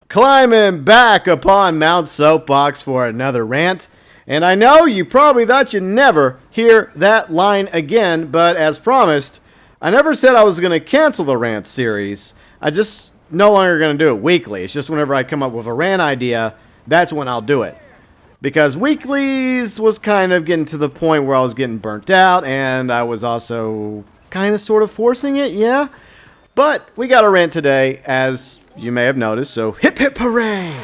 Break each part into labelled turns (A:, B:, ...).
A: Climbing back upon Mount Soapbox for another rant. And I know you probably thought you'd never hear that line again, but as promised, I never said I was going to cancel the rant series. I just no longer going to do it weekly. It's just whenever I come up with a rant idea, that's when I'll do it. Because weeklies was kind of getting to the point where I was getting burnt out, and I was also kind of sort of forcing it, yeah. But we got a rant today, as you may have noticed, so hip hip hooray!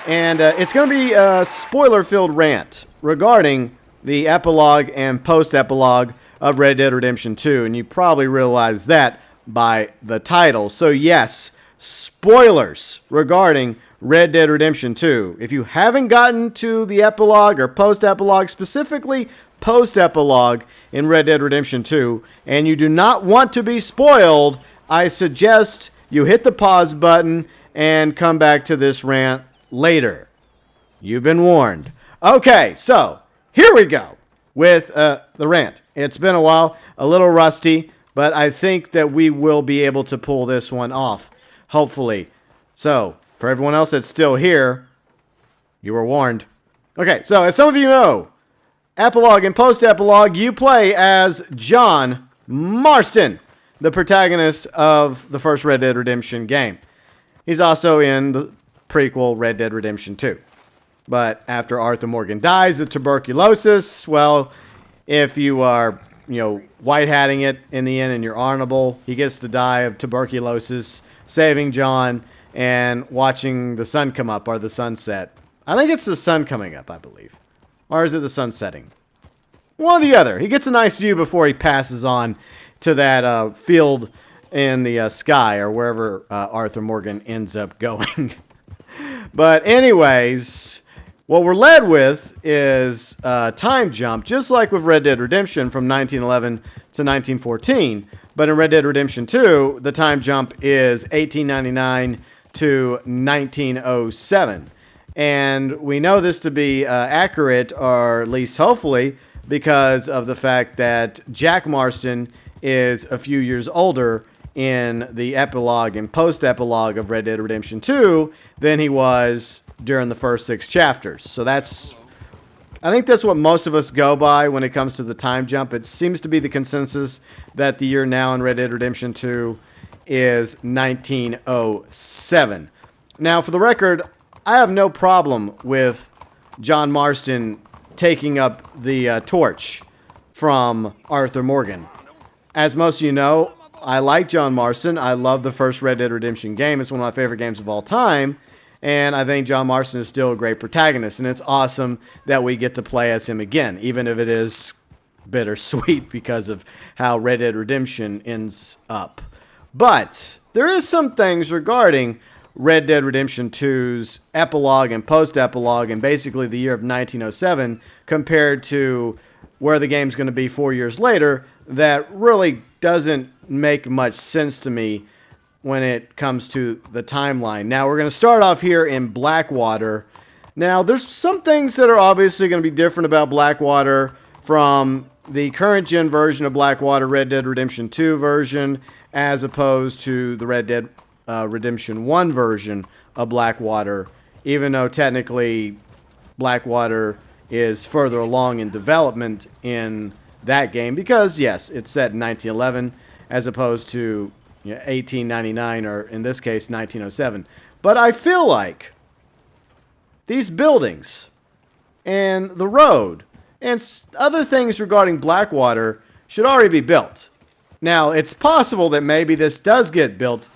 A: And it's going to be a spoiler-filled rant regarding the epilogue and post-epilogue of Red Dead Redemption 2, and you probably realize that by the title. So yes, spoilers regarding Red Dead Redemption 2. If you haven't gotten to the epilogue or post-epilogue, specifically post-epilogue in Red Dead Redemption 2, and you do not want to be spoiled, I suggest you hit the pause button and come back to this rant later. You've been warned. Okay, so here we go with the rant. It's been a while, a little rusty, but I think that we will be able to pull this one off, hopefully. So, for everyone else that's still here, you were warned. Okay, so as some of you know, epilogue and post-epilogue, you play as John Marston, the protagonist of the first Red Dead Redemption game. He's also in the prequel Red Dead Redemption 2. But after Arthur Morgan dies of tuberculosis, well, if you are, white-hatting it in the end and you're honorable, he gets to die of tuberculosis, saving John and watching the sun come up or the sunset. I think it's the sun coming up, I believe. Or is it the sun setting? One or the other. He gets a nice view before he passes on to that field in the sky or wherever Arthur Morgan ends up going. But anyways, what we're led with is a time jump, just like with Red Dead Redemption from 1911 to 1914. But in Red Dead Redemption 2, the time jump is 1899 to 1907. And we know this to be accurate, or at least hopefully, because of the fact that Jack Marston is a few years older in the epilogue and post-epilogue of Red Dead Redemption 2 than he was during the first 6 chapters. So I think that's what most of us go by when it comes to the time jump. It seems to be the consensus that the year now in Red Dead Redemption 2 is 1907. Now, for the record, I have no problem with John Marston taking up the torch from Arthur Morgan. As most of you know, I like John Marston. I love the first Red Dead Redemption game. It's one of my favorite games of all time. And I think John Marston is still a great protagonist. And it's awesome that we get to play as him again, even if it is bittersweet because of how Red Dead Redemption ends up. But there is some things regarding Red Dead Redemption 2's epilogue and post-epilogue and basically the year of 1907 compared to where the game's going to be 4 years later that really doesn't make much sense to me when it comes to the timeline. Now, we're going to start off here in Blackwater. Now, there's some things that are obviously going to be different about Blackwater from the current gen version of Blackwater, Red Dead Redemption 2 version, as opposed to the Red Dead Redemption 1 version of Blackwater, even though technically Blackwater is further along in development in that game because, yes, it's set in 1911 as opposed to 1899 or, in this case, 1907. But I feel like these buildings and the road and other things regarding Blackwater should already be built. Now, it's possible that maybe this does get built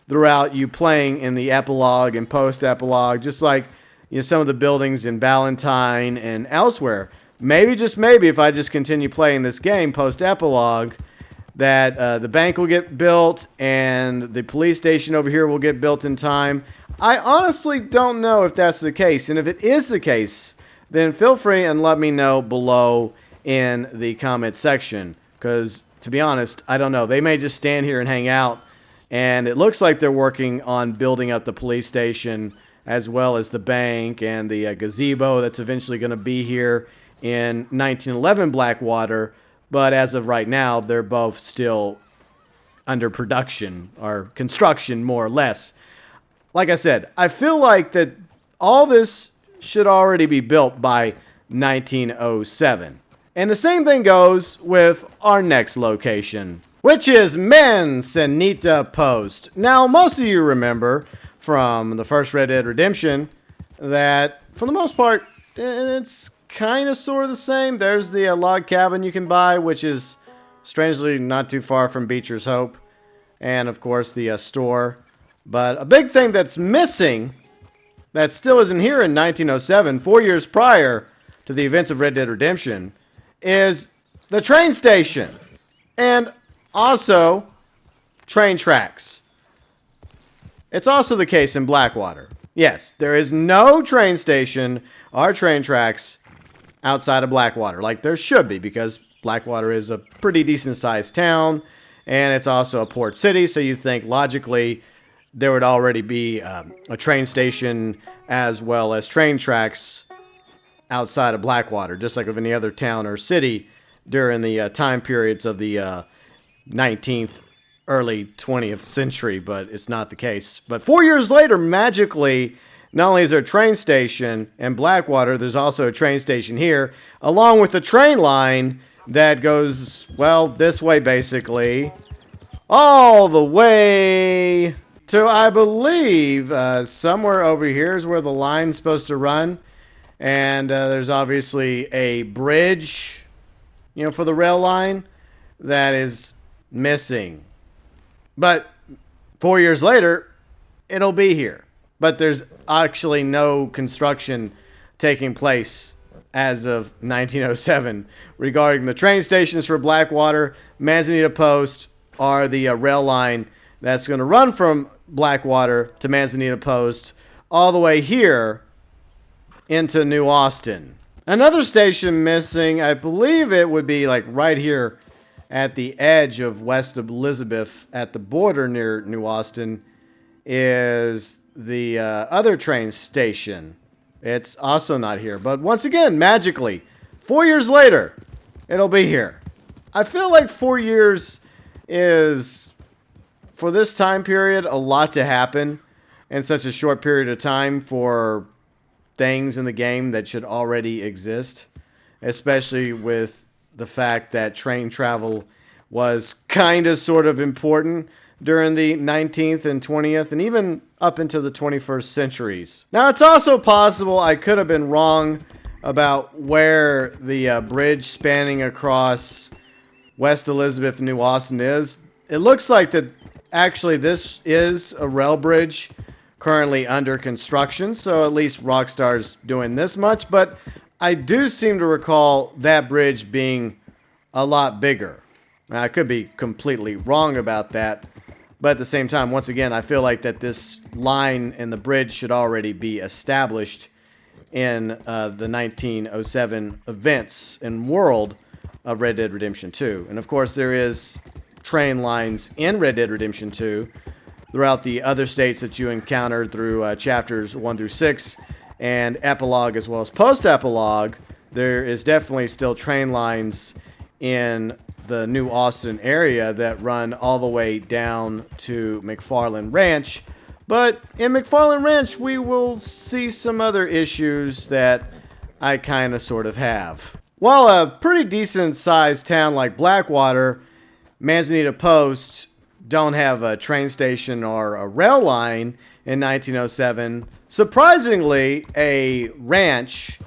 A: throughout you playing in the epilogue and post-epilogue, just like some of the buildings in Valentine and elsewhere. Maybe, just maybe, if I just continue playing this game post-epilogue, that the bank will get built and the police station over here will get built in time. I honestly don't know if that's the case. And if it is the case, then feel free and let me know below in the comment section. Because, to be honest, I don't know. They may just stand here and hang out. And it looks like they're working on building up the police station as well as the bank and the gazebo that's eventually going to be here in 1911 Blackwater. But as of right now, they're both still under production or construction, more or less. like I said, I feel like that all this should already be built by 1907. And the same thing goes with our next location, which is Manzanita Post. Now, most of you remember from the first Red Dead Redemption that, for the most part, it's kind of sort of the same. There's the log cabin you can buy, which is strangely not too far from Beecher's Hope. And, of course, the store. But a big thing that's missing, that still isn't here in 1907, 4 years prior to the events of Red Dead Redemption, is the train station. And also, train tracks. It's also the case in Blackwater. Yes, there is no train station or train tracks outside of Blackwater, like there should be, because Blackwater is a pretty decent-sized town, and it's also a port city, so you think logically there would already be a train station as well as train tracks outside of Blackwater, just like of any other town or city during the time periods of the 19th, early 20th century, but it's not the case. But 4 years later, magically, not only is there a train station in Blackwater, there's also a train station here, along with a train line that goes, well, this way basically, all the way to, I believe, somewhere over here is where the line's supposed to run. And there's obviously a bridge, for the rail line that is missing. But 4 years later, it'll be here. But there's actually no construction taking place as of 1907 regarding the train stations for Blackwater. Manzanita Post are the rail line that's going to run from Blackwater to Manzanita Post all the way here into New Austin. Another station missing, I believe it would be like right here at the edge of West Elizabeth at the border near New Austin, is the other train station. It's also not here. But once again, magically, 4 years later, it'll be here. I feel like 4 years is, for this time period, a lot to happen in such a short period of time for things in the game that should already exist, especially with the fact that train travel was kind of sort of important during the 19th and 20th and even up into the 21st centuries. Now, it's also possible I could have been wrong about where the bridge spanning across West Elizabeth and New Austin is. It looks like that actually this is a rail bridge currently under construction, so at least Rockstar's doing this much, but I do seem to recall that bridge being a lot bigger. Now, I could be completely wrong about that, but at the same time, once again, I feel like that this line and the bridge should already be established in the 1907 events and world of Red Dead Redemption 2. And of course, there is train lines in Red Dead Redemption 2 throughout the other states that you encountered through chapters 1 through 6 and epilogue as well as post-epilogue. There is definitely still train lines in the New Austin area that run all the way down to McFarlane Ranch. But in McFarlane Ranch, we will see some other issues that I kind of sort of have. While a pretty decent sized town like Blackwater, Manzanita Post don't have a train station or a rail line in 1907. Surprisingly, a ranch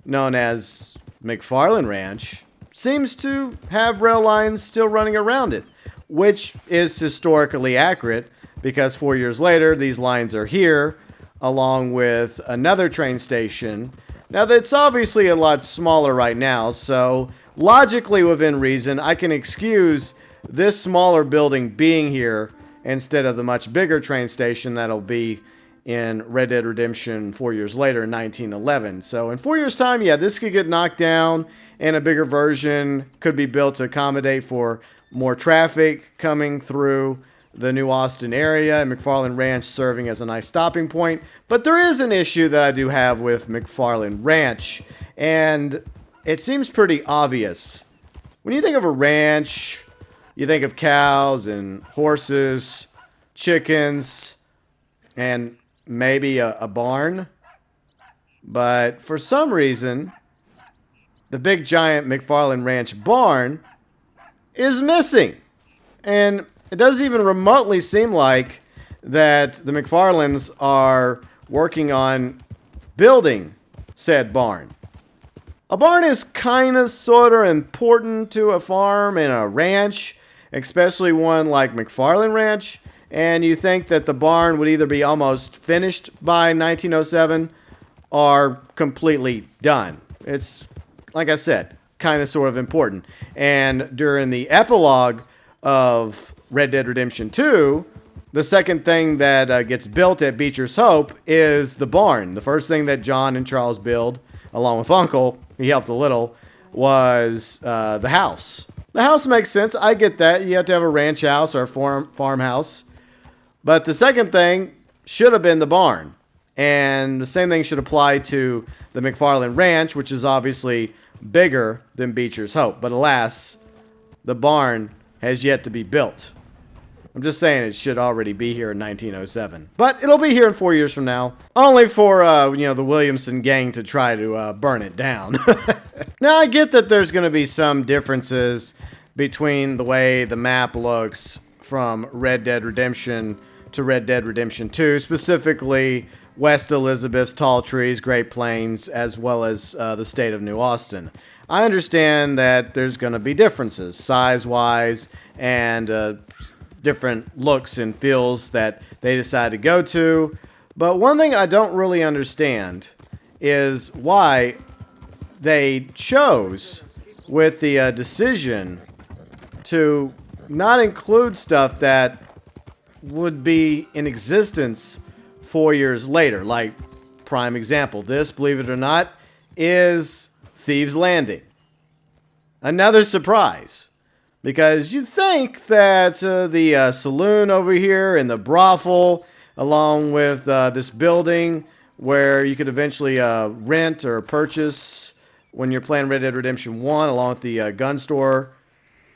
A: known as McFarlane Ranch seems to have rail lines still running around it, which is historically accurate because 4 years later, these lines are here, along with another train station. Now, that's obviously a lot smaller right now, so logically within reason, I can excuse this smaller building being here instead of the much bigger train station that'll be in Red Dead Redemption 4 years later in 1911. So in 4 years' time, yeah, this could get knocked down and a bigger version could be built to accommodate for more traffic coming through the New Austin area, and McFarlane Ranch serving as a nice stopping point. But there is an issue that I do have with McFarlane Ranch, and it seems pretty obvious. When you think of a ranch, you think of cows and horses, chickens, and maybe a barn. But for some reason, the big giant McFarlane Ranch barn is missing. And it doesn't even remotely seem like that the McFarlanes are working on building said barn. A barn is kind of sort of important to a farm and a ranch, especially one like McFarlane Ranch. And you think that the barn would either be almost finished by 1907 or completely done. It's, like I said, kind of sort of important. And during the epilogue of Red Dead Redemption 2, the second thing that gets built at Beecher's Hope is the barn. The first thing that John and Charles build, along with Uncle, he helped a little, was the house. The house makes sense. I get that. You have to have a ranch house or a farmhouse. But the second thing should have been the barn. And the same thing should apply to the McFarlane Ranch, which is obviously bigger than Beecher's Hope. But alas, the barn has yet to be built. I'm just saying it should already be here in 1907. But it'll be here in 4 years from now. Only for, the Williamson gang to try to burn it down. Now, I get that there's going to be some differences between the way the map looks from Red Dead Redemption to Red Dead Redemption 2. Specifically, West Elizabeth's tall trees, Great Plains, as well as the state of New Austin. I understand that there's going to be differences, size-wise, and different looks and feels that they decide to go to. But one thing I don't really understand is why they chose with the decision to not include stuff that would be in existence 4 years later. Like, prime example, this, believe it or not, is Thieves Landing. Another surprise. Because you think that the saloon over here and the brothel, along with this building where you could eventually rent or purchase when you're playing Red Dead Redemption 1, along with the gun store.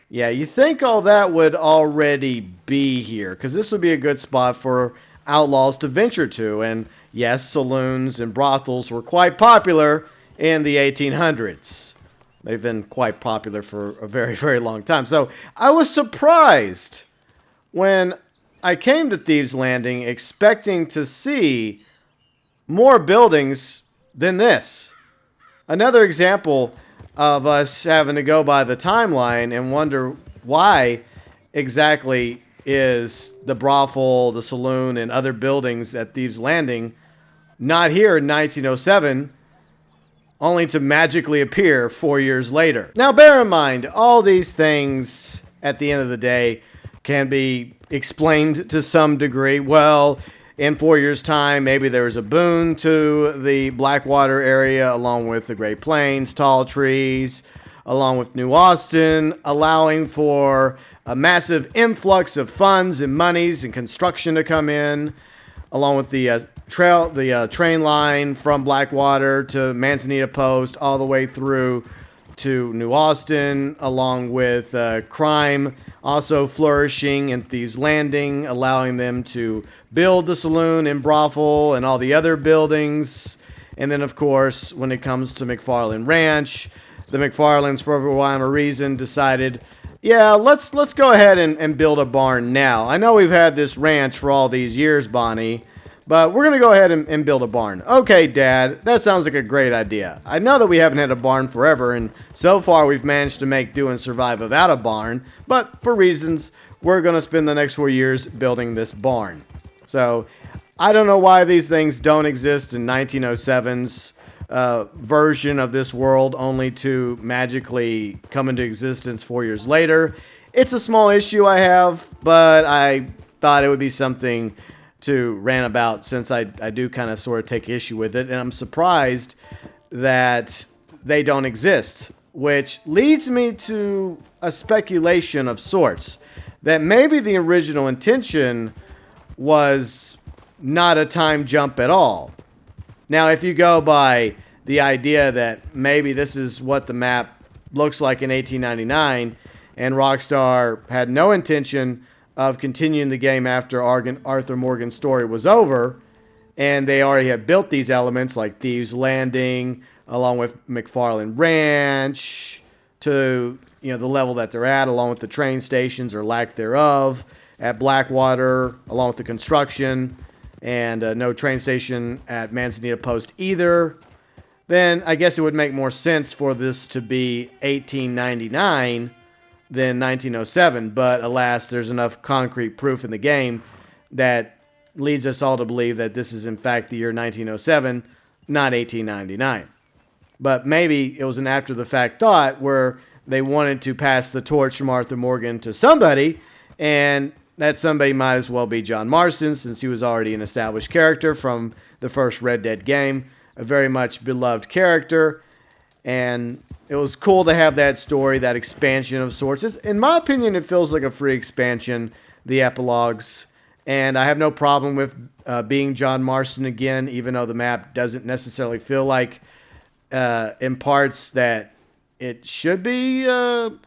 A: Yeah, you think all that would already be here, because this would be a good spot for outlaws to venture to. And yes, saloons and brothels were quite popular in the 1800s. They've been quite popular for a very, very long time. So I was surprised when I came to Thieves Landing expecting to see more buildings than this. Another example of us having to go by the timeline and wonder why exactly is the brothel, the saloon, and other buildings at Thieves Landing not here in 1907, only to magically appear 4 years later. Now, bear in mind, all these things, at the end of the day, can be explained to some degree. Well, in 4 years' time, maybe there was a boon to the Blackwater area, along with the Great Plains, tall trees, along with New Austin, allowing for a massive influx of funds and monies and construction to come in, along with the train line from Blackwater to Manzanita Post, all the way through to New Austin, along with crime also flourishing in Thieves Landing, allowing them to build the saloon and brothel and all the other buildings. And then, of course, when it comes to McFarlane Ranch, the McFarlanes, for whatever reason, decided, yeah, let's go ahead and build a barn now. I know we've had this ranch for all these years, Bonnie, but we're going to go ahead and build a barn. Okay, Dad, that sounds like a great idea. I know that we haven't had a barn forever, and so far we've managed to make do and survive without a barn, but for reasons, we're going to spend the next 4 years building this barn. So, I don't know why these things don't exist in 1907's version of this world, only to magically come into existence 4 years later. It's a small issue I have, but I thought it would be something to rant about, since I do kind of sort of take issue with it, and I'm surprised that they don't exist, which leads me to a speculation of sorts, that maybe the original intention was not a time jump at all. Now, if you go by the idea that maybe this is what the map looks like in 1899, and Rockstar had no intention of continuing the game after Arthur Morgan's story was over, and they already had built these elements like Thieves Landing, along with McFarlane Ranch, to the level that they're at, along with the train stations or lack thereof at Blackwater, along with the construction, and no train station at Manzanita Post either, then I guess it would make more sense for this to be 1899 than 1907. But alas, there's enough concrete proof in the game that leads us all to believe that this is in fact the year 1907, not 1899. But maybe it was an after-the-fact thought where they wanted to pass the torch from Arthur Morgan to somebody, and that somebody might as well be John Marston, since he was already an established character from the first Red Dead game, a very much beloved character, and it was cool to have that story, that expansion of sorts. In my opinion, it feels like a free expansion, the epilogues, and I have no problem with being John Marston again, even though the map doesn't necessarily feel like in parts that it should be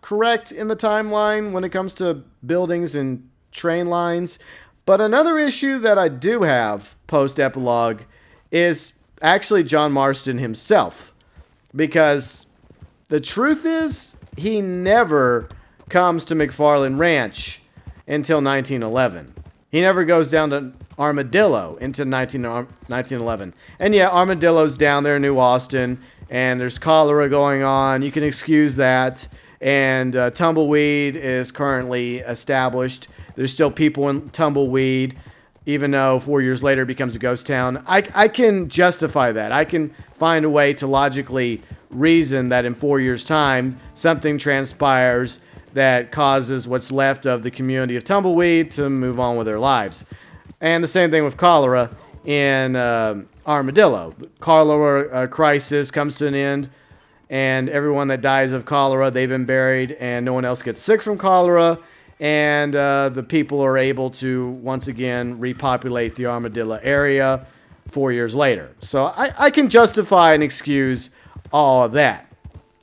A: correct in the timeline when it comes to buildings and train lines. But another issue that I do have post-epilogue is actually John Marston himself, because the truth is he never comes to McFarlane Ranch until 1911. He never goes down to Armadillo until 1911. And yeah, Armadillo's down there in New Austin, and there's cholera going on. You can excuse that. And Tumbleweed is currently established. There's still people in Tumbleweed, even though 4 years later it becomes a ghost town. I can justify that. I can find a way to logically reason that in 4 years' time, something transpires that causes what's left of the community of Tumbleweed to move on with their lives. And the same thing with cholera in Armadillo. The cholera crisis comes to an end, and everyone that dies of cholera, they've been buried, and no one else gets sick from cholera, and the people are able to once again repopulate the Armadillo area 4 years later. So I can justify and excuse all of that.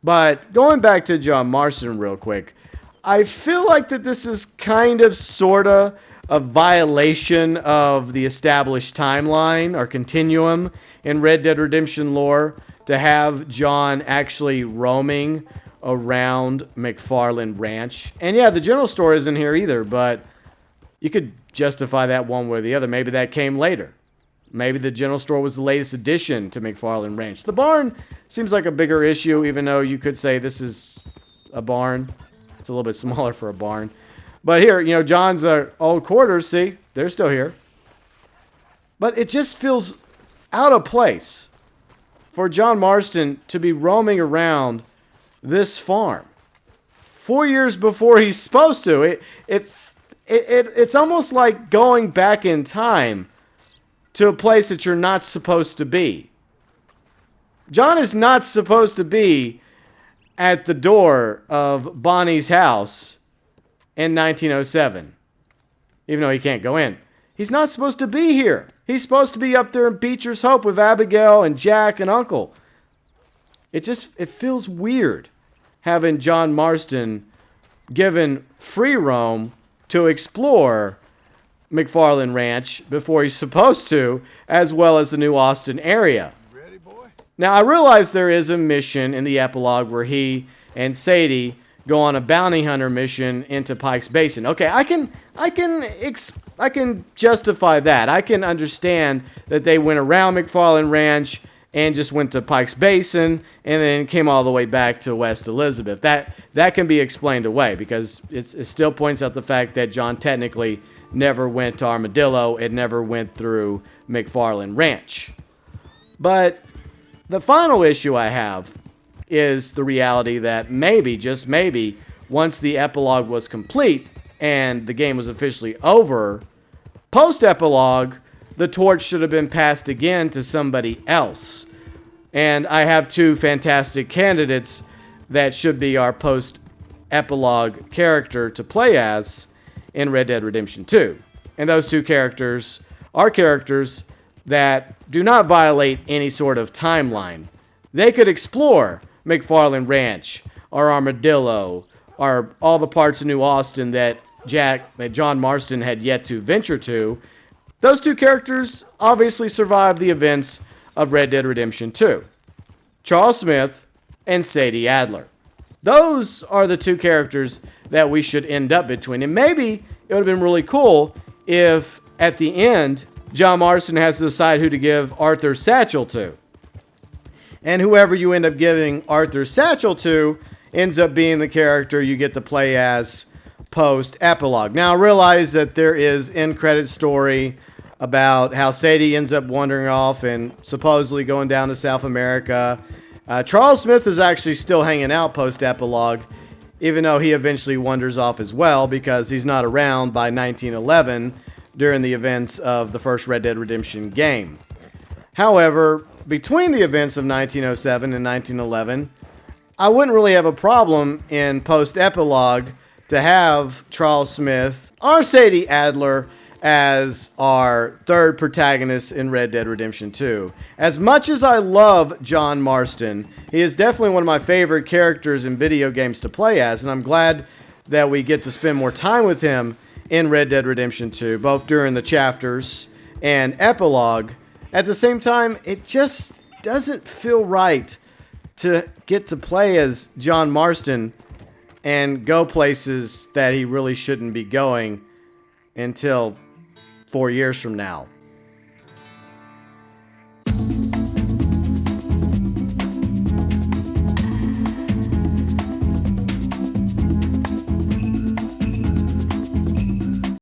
A: But going back to John Marston real quick, I feel like that this is kind of sort of a violation of the established timeline or continuum in Red Dead Redemption lore to have John actually roaming around McFarlane Ranch. And yeah, the general store isn't here either, but you could justify that one way or the other. Maybe that came later. Maybe the general store was the latest addition to McFarlane Ranch. The barn seems like a bigger issue, even though you could say this is a barn. It's a little bit smaller for a barn. But here, John's old quarters, see, they're still here. But it just feels out of place for John Marston to be roaming around this farm 4 years before he's supposed to. It's almost like going back in time to a place that you're not supposed to be. John is not supposed to be at the door of Bonnie's house in 1907, even though he can't go in. He's not supposed to be here. He's supposed to be up there in Beecher's Hope with Abigail and Jack and Uncle. It feels weird having John Marston given free roam to explore McFarlane Ranch before he's supposed to, as well as the New Austin area.
B: Ready, boy?
A: Now, I realize there is a mission in the epilogue where he and Sadie go on a bounty hunter mission into Pike's Basin. Okay, I can justify that. I can understand that they went around McFarlane Ranch and just went to Pike's Basin and then came all the way back to West Elizabeth. That can be explained away because it still points out the fact that John technically never went to Armadillo. It never went through McFarlane Ranch. But the final issue I have is the reality that maybe, just maybe, once the epilogue was complete and the game was officially over, post-epilogue, the torch should have been passed again to somebody else. And I have two fantastic candidates that should be our post-epilogue character to play as in Red Dead Redemption 2. And those two characters are characters that do not violate any sort of timeline. They could explore McFarlane Ranch or Armadillo or all the parts of New Austin that John Marston had yet to venture to. Those two characters obviously survived the events of Red Dead Redemption 2. Charles Smith and Sadie Adler. Those are the two characters that we should end up between. And maybe it would have been really cool if, at the end, John Marston has to decide who to give Arthur's satchel to. And whoever you end up giving Arthur's satchel to ends up being the character you get to play as post-epilogue. Now, I realize that there is end-credit story about how Sadie ends up wandering off and supposedly going down to South America. Charles Smith is actually still hanging out post-epilogue, even though he eventually wanders off as well because he's not around by 1911 during the events of the first Red Dead Redemption game. However, between the events of 1907 and 1911, I wouldn't really have a problem in post-epilogue to have Charles Smith or Sadie Adler as our third protagonist in Red Dead Redemption 2. As much as I love John Marston, he is definitely one of my favorite characters in video games to play as, and I'm glad that we get to spend more time with him in Red Dead Redemption 2, both during the chapters and epilogue. At the same time, it just doesn't feel right to get to play as John Marston and go places that he really shouldn't be going until 4 years from now.